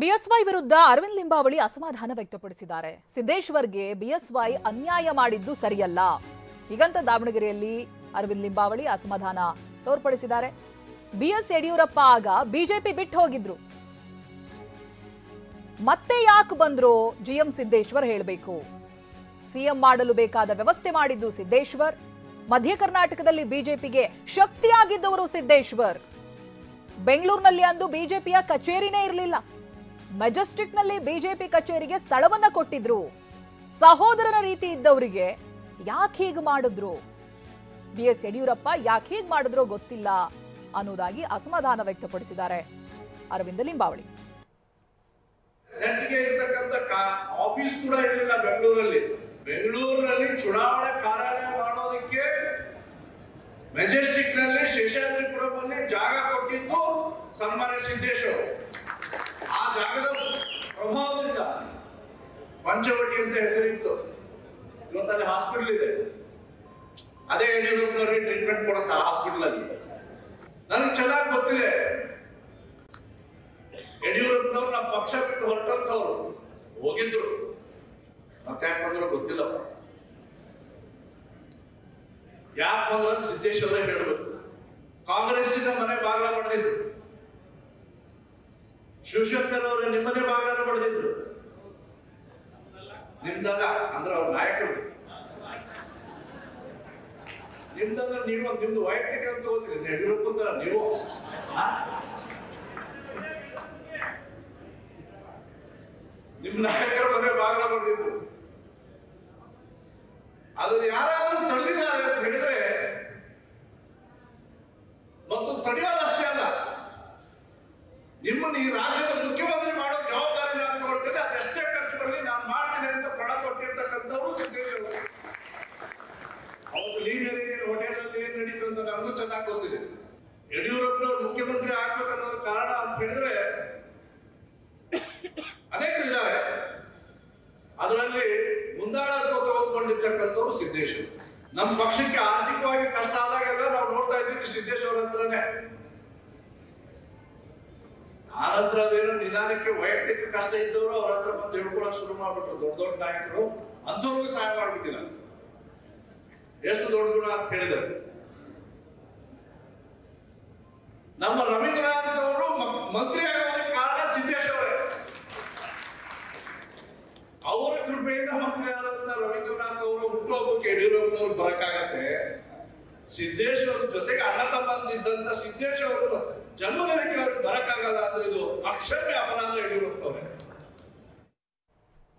BSY ವಿರುದ್ಧ ಅರವಿಂದ್ ಲಿಂಬಾವಳಿ ಅಸಮಾಧಾನ ವ್ಯಕ್ತಪಡಿಸಿದ್ದಾರೆ. ಸಿದ್ದೇಶ್ವರ್ಗೆ ಬಿಎಸ್ವೈ ಅನ್ಯಾಯ ಮಾಡಿದ್ದು ಸರಿಯಲ್ಲ ಹೀಗಂತ ದಾವಣಗೆರೆಯಲ್ಲಿ ಅರವಿಂದ್ ಲಿಂಬಾವಳಿ ಅಸಮಾಧಾನ ತೋರ್ಪಡಿಸಿದ್ದಾರೆ. ಬಿಎಸ್ ಯಡಿಯೂರಪ್ಪ ಆಗ ಬಿಜೆಪಿ ಬಿಟ್ಟು ಹೋಗಿದ್ರು, ಮತ್ತೆ ಯಾಕೆ ಬಂದ್ರು ಜಿಎಂ ಸಿದ್ದೇಶ್ವರ್ ಹೇಳಬೇಕು. ಸಿಎಂ ಮಾಡಲು ಬೇಕಾದ ವ್ಯವಸ್ಥೆ ಮಾಡಿದ್ದು ಸಿದ್ದೇಶ್ವರ್. ಮಧ್ಯ ಕರ್ನಾಟಕದಲ್ಲಿ ಬಿಜೆಪಿಗೆ ಶಕ್ತಿಯಾಗಿದ್ದವರು ಸಿದ್ದೇಶ್ವರ್. ಬೆಂಗಳೂರಿನಲ್ಲಿ ಅಂದು ಬಿಜೆಪಿಯ ಕಚೇರಿನೇ ಇರಲಿಲ್ಲ. ಮೆಜೆಸ್ಟಿಕ್ನಲ್ಲಿ ಬಿಜೆಪಿ ಕಚೇರಿಗೆ ಸ್ಥಳವನ್ನ ಕೊಟ್ಟಿದ್ರು. ಸಹೋದರನ ರೀತಿ ಇದ್ದವರಿಗೆ ಯಾಕೆ ಹೀಗೆ ಮಾಡಿದ್ರು, ಬಿಎಸ್ ಯಡಿಯೂರಪ್ಪ ಯಾಕೆ ಹೀಗೆ ಮಾಡಿದ್ರೋ ಗೊತ್ತಿಲ್ಲ ಅನ್ನೋದಾಗಿ ಅಸಮಾಧಾನ ವ್ಯಕ್ತಪಡಿಸಿದ್ದಾರೆ ಅರವಿಂದ ಲಿಂಬಾವಳಿ. ಆಫೀಸ್ ಕೂಡ ಇರಲಿಲ್ಲ ಬೆಂಗಳೂರಿನಲ್ಲಿ ಚುನಾವಣಾ ಕಾರ್ಯಾಲಯ ಮಾಡೋದಕ್ಕೆ ಮೆಜೆಸ್ಟಿಕ್ ನಲ್ಲಿ ಶೇಷಾದ್ರಿಪುರಮಲ್ಲಿ ಜಾಗ ಕೊಟ್ಟಿದ್ದು ಸನ್ಮಾನ್ಯ ಸಿದ್ದೇಶ್ವರ್. ಆ ಜಾಗದ ಪ್ರಭಾವದಿಂದ ಪಂಚವಟಿ ಅಂತ ಹೆಸರಿತ್ತು, ಇವತ್ತಲ್ಲಿ ಹಾಸ್ಪಿಟಲ್ ಇದೆ. ಅದೇ ಯಡಿಯೂರಪ್ಪನವರಿಗೆ ಟ್ರೀಟ್ಮೆಂಟ್ ಕೊಡುತ್ತ ಹಾಸ್ಪಿಟಲ್ ಅಲ್ಲಿ. ನನಗೆ ಚೆನ್ನಾಗಿ ಗೊತ್ತಿದೆ, ಯಡಿಯೂರಪ್ಪನವ್ರು ನಮ್ಮ ಪಕ್ಷ ಬಿಟ್ಟು ಹೊರಟಂತವ್ರು ಹೋಗಿದ್ರು, ಮತ್ತೆ ಯಾಕೆ ಬಂದ್ರು ಗೊತ್ತಿಲ್ಲಪ್ಪ. ಯಾಕೆ ಬಂದ್ರ ಸಿದ್ದೇಶ್ವರ ಹೇಳಬೇಕು. ಕಾಂಗ್ರೆಸ್ನಿಂದ ಮನೆ ಬಾಗಿಲ ಪಡೆದಿದ್ರು, ಶಿವಶಂಕರ್ ಅವರು ನಿಮ್ಮನೆ ಬಾಗಿಲ ಪಡೆದಿದ್ರು. ನಿಮ್ದಲ್ಲ ಅಂದ್ರೆ ಅವ್ರ ನಾಯಕರು, ನಿಮ್ದಂದ್ರೆ ನೀವು ನಿಮ್ದು ವೈಯಕ್ತಿಕ ಅಂತ ತಗೋತೀರಿ. ಯಡಿಯೂರಪ್ಪ ನೀವು ನಿಮ್ ನಾಯಕರ ಮನೆ ಬಾಗಿಲ ಪಡೆದಿದ್ರು. ಅದನ್ನು ಯಾರಾದ್ರೂ ತಡೆದಿದ್ದಾರೆ ಅಂತ ಹೇಳಿದ್ರೆ, ಮತ್ತು ತಡೆಯೋದಷ್ಟೇ ಅಲ್ಲ, ನಿಮ್ಮನ್ನು ಈ ರಾಜ್ಯದ ಮುಖ್ಯಮಂತ್ರಿ ಮಾಡೋ ಜವಾಬ್ದಾರಿ ನಾನು ತಗೊಳ್ತೇನೆ, ಅದೆಷ್ಟೇ ಖರ್ಚು ಬರಲಿ ನಾನು ಮಾಡ್ತೇನೆ ಅಂತ ಪಣ ಕೊಟ್ಟಿರ್ತಕ್ಕಂಥವ್ರು ಸಿದ್ದೇಶ್ವರ. ಅವತ್ತು ಲೀಡರಿಗೆ ಹೋಟೆಲ್ ಅಲ್ಲಿ ಏನ್ ನಡೀತು ಅಂತ ನಮಗೂ ಚೆನ್ನಾಗಿ ಗೊತ್ತಿದೆ. ಯಡಿಯೂರಪ್ಪನವ್ರು ಮುಖ್ಯಮಂತ್ರಿ ಆಗ್ಬೇಕನ್ನೋದು ಕಾರಣ ಅಂತ ಹೇಳಿದ್ರೆ ಅನೇಕರಿದ್ದಾರೆ. ಅದರಲ್ಲಿ ಮುಂದಾಳತ್ವ ತಗೊಂಡ್ಕೊಂಡಿರ್ತಕ್ಕಂಥವ್ರು ಸಿದ್ದೇಶ್ವರ್. ನಮ್ಮ ಪಕ್ಷಕ್ಕೆ ಆರ್ಥಿಕವಾಗಿ ಕಷ್ಟ ಆದಾಗ ನಾವು ನೋಡ್ತಾ ಇದ್ದೀವಿ ಸಿದ್ದೇಶ್ವರ್ ಹತ್ರನೇ. ಆನಂತರ ಅದೇನೋ ನಿಧಾನಕ್ಕೆ ವೈಯಕ್ತಿಕ ಕಷ್ಟ ಇದ್ದವರು ಅವ್ರ ಹತ್ರ ಬಂದು ಹೇಳ್ಕೊಳಕ್ ಶುರು ಮಾಡ್ಬಿಟ್ರು. ದೊಡ್ಡ ದೊಡ್ಡ ನಾಯಕರು ಅಂಥವ್ರಿಗೂ ಸಹಾಯ ಮಾಡ್ಬಿಟ್ಟಿಲ್ಲ. ಎಷ್ಟು ದೊಡ್ಡ ಗುಣ ಅಂತ ಹೇಳಿದರು. ನಮ್ಮ ರವೀಂದ್ರನಾಥ್ ಅವರು ಮಂತ್ರಿ ಆಗೋದಕ್ಕೆ ಕಾರಣ ಸಿದ್ದೇಶ್ವರೇ. ಅವರ ಕೃಪೆಯಿಂದ ಮಂತ್ರಿ ಆದಂತ ರವೀಂದ್ರನಾಥ್ ಅವರು ಹುಟ್ಟುಹಬ್ಬಕ್ಕೆ ಯಡಿಯೂರಪ್ಪನವ್ರು ಬರಕ್ಕಾಗತ್ತೆ. ಸಿದ್ದೇಶ್ವರ ಜೊತೆಗೆ ಅಣ್ಣ ತಮ್ಮ ಇದ್ದಂತ ಸಿದ್ದೇಶ್ವರ ಜನ್ಮದಿನಕ್ಕೆ ಅವ್ರಿಗೆ ಬರಕ್ಕಾಗಲ್ಲ ಅಂದ್ರೆ ಇದು ಅಕ್ಷಮ್ಯ ಅಪರಾಧ.